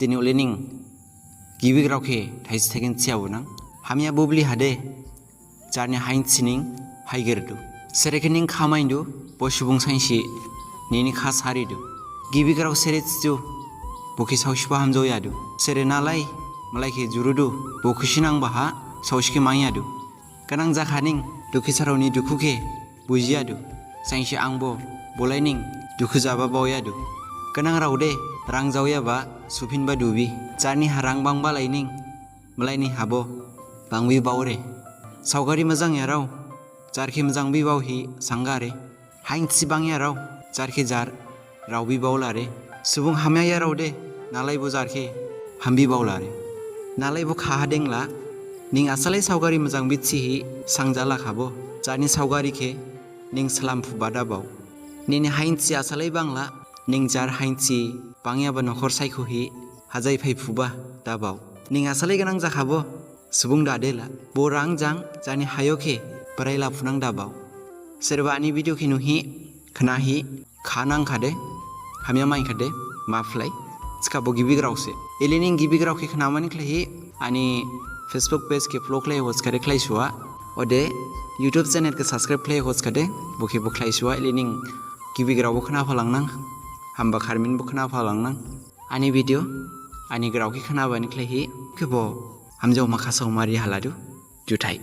Tini ulening gibi grauke thais thegen chiabu nang hamia bubli hade jarni hain sining haigerdu serekening khamaindu bosubung sainsi nini khas haridu gibi grau sere chu buki saushiba hamjo yadu sere nalai malaike jurudu bukusinang baha saushiki mangiyadu kanang jakhaning duki saroni dukuke bujiadu sainsi angbo bolaining duku jaba bawyadu kanang raude rang jawyaba supinba dubi jarni harang bangba laining malaini habo bangbi bawre saugari mojang yarau jarki mojang bi bawhi sangare hainsi bang yarau jarki jar raubi bawlare subung hamya yarau de nalai bo jarki hambi bawlare nalai bo kha dengla ning asalai saugari mojang bichihi sangjala khabo jarni saugari ke ning salam phubada baw nini hainsi asalai bangla ning jar hainsi bangyaba nokhor saikhuhi hajai phai phuba dabaw ning asalai ganang jakhabo subung dadela bo rangjang jani hayoke baraila phunang dabaw serba ani video khinuhi khnahi khanang khade hamya mai khade maflai chka bo gibi grause elining gibi grau ke khnamani khlai ani facebook page ke follow khlai hots kare khlai suwa ode youtube channel ke subscribe khlai hots kade bokhi bo khlai suwa elining gibi grau bo khna phalangnang hamba kharmin bo khna phalangnang ani video ani grau ke khna bani khlai ke bo hamjau makha saumari haladu jutai